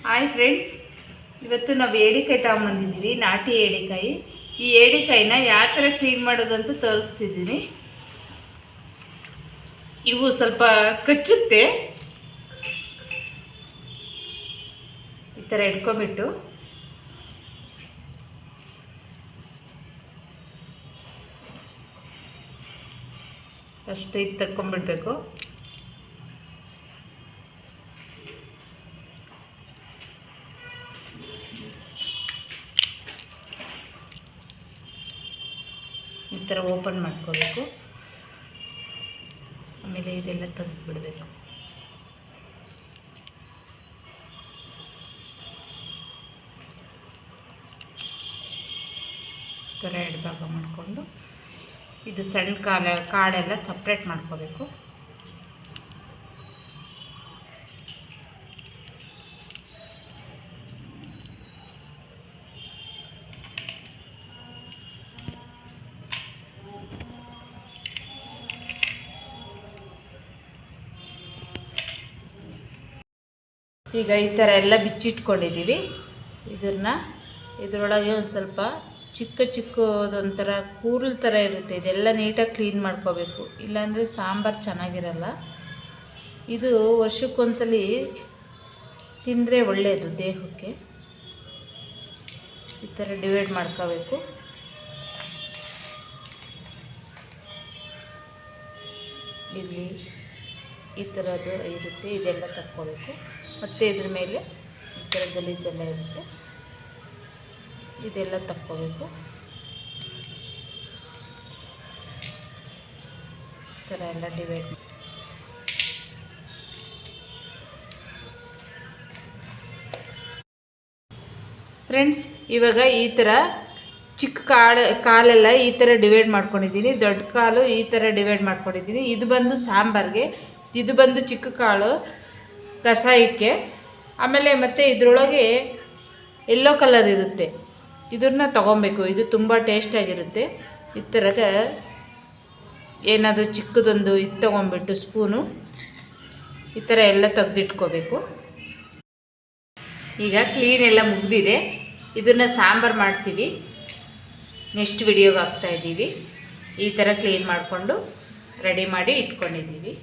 Hi friends, ಇವತ್ತು ನಾವು ಏಡಿಕಾಯಿ ತಗೊಂಬಂದಿದ್ದೀವಿ, ನಾಟಿ ಏಡಿಕಾಯಿ. ಈ ಏಡಿಕಾಯಿನ ಯಾವ ಥರ ಕ್ಲೀನ್ ಮಾಡೋದಂತ ತೋರಿಸ್ತಿದ್ದೀನಿ. ಇವು ಸ್ವಲ್ಪ ಕಚ್ಚುತ್ತೆ. ಈ ಥರ ಇಟ್ಕೊಂಬಿಟ್ಟು ಅಷ್ಟು ಇದು ತಕ್ಕೊಂಬಿಡ್ಬೇಕು. ಈ ಥರ ಓಪನ್ ಮಾಡ್ಕೋಬೇಕು. ಆಮೇಲೆ ಇದೆಲ್ಲ ತೆಗೆದುಬಿಡಬೇಕು. ಈ ಥರ ಎರಡು ಭಾಗ ಮಾಡಿಕೊಂಡು ಇದು ಸಣ್ಣ ಕಾಳೆಲ್ಲ ಸಪ್ರೇಟ್ ಮಾಡ್ಕೋಬೇಕು. ಈಗ ಈ ಥರ ಎಲ್ಲ ಬಿಚ್ಚಿಟ್ಕೊಂಡಿದ್ದೀವಿ. ಇದರೊಳಗೆ ಒಂದು ಸ್ವಲ್ಪ ಚಿಕ್ಕದೊಂಥರ ಕೂರಲ್ ಥರ ಇರುತ್ತೆ. ಇದೆಲ್ಲ ನೀಟಾಗಿ ಕ್ಲೀನ್ ಮಾಡ್ಕೋಬೇಕು, ಇಲ್ಲಾಂದರೆ ಸಾಂಬಾರು ಚೆನ್ನಾಗಿರಲ್ಲ. ಇದು ವರ್ಷಕ್ಕೊಂದ್ಸಲಿ ತಿಂದರೆ ಒಳ್ಳೆಯದು ದೇಹಕ್ಕೆ. ಈ ಥರ ಡಿವೈಡ್ ಮಾಡ್ಕೋಬೇಕು. ಇಲ್ಲಿ ಈ ಥರದ್ದು ಇರುತ್ತೆ, ಇದೆಲ್ಲ ತಕ್ಕೋಬೇಕು. ಮತ್ತು ಇದ್ರ ಮೇಲೆ ಈ ಥರ ಗಲೀಜೆಲ್ಲ ಇರುತ್ತೆ, ಇದೆಲ್ಲ ತಕ್ಕೋಬೇಕು. ಈ ಥರ ಎಲ್ಲ ಡಿವೈಡ್. ಫ್ರೆಂಡ್ಸ್, ಇವಾಗ ಈ ಥರ ಚಿಕ್ಕ ಕಾಲೆಲ್ಲ ಈ ಥರ ಡಿವೈಡ್ ಮಾಡ್ಕೊಂಡಿದ್ದೀನಿ. ದೊಡ್ಡ ಕಾಲು ಈ ಥರ ಡಿವೈಡ್ ಮಾಡ್ಕೊಂಡಿದ್ದೀನಿ. ಇದು ಬಂದು ಸಾಂಬಾರಿಗೆ, ಇದು ಬಂದು ಚಿಕ್ಕ ಕಾಳು ಕಷಾಯಕ್ಕೆ. ಆಮೇಲೆ ಮತ್ತು ಇದರೊಳಗೆ ಯೆಲ್ಲೋ ಕಲರ್ ಇರುತ್ತೆ, ಇದನ್ನ ತೊಗೊಬೇಕು. ಇದು ತುಂಬ ಟೇಸ್ಟಾಗಿರುತ್ತೆ. ಈ ಥರ ಏನಾದರೂ ಚಿಕ್ಕದೊಂದು ಇದು ತೊಗೊಂಬಿಟ್ಟು ಸ್ಪೂನು ಈ ಥರ ಎಲ್ಲ ತೆಗೆದಿಟ್ಕೋಬೇಕು. ಈಗ ಕ್ಲೀನ್ ಎಲ್ಲ ಮುಗಿದಿದೆ. ಇದನ್ನು ಸಾಂಬಾರು ಮಾಡ್ತೀವಿ, ನೆಕ್ಸ್ಟ್ ವಿಡಿಯೋಗೆ ಹಾಕ್ತಾಯಿದ್ದೀವಿ. ಈ ಥರ ಕ್ಲೀನ್ ಮಾಡಿಕೊಂಡು ರೆಡಿ ಮಾಡಿ ಇಟ್ಕೊಂಡಿದ್ದೀವಿ.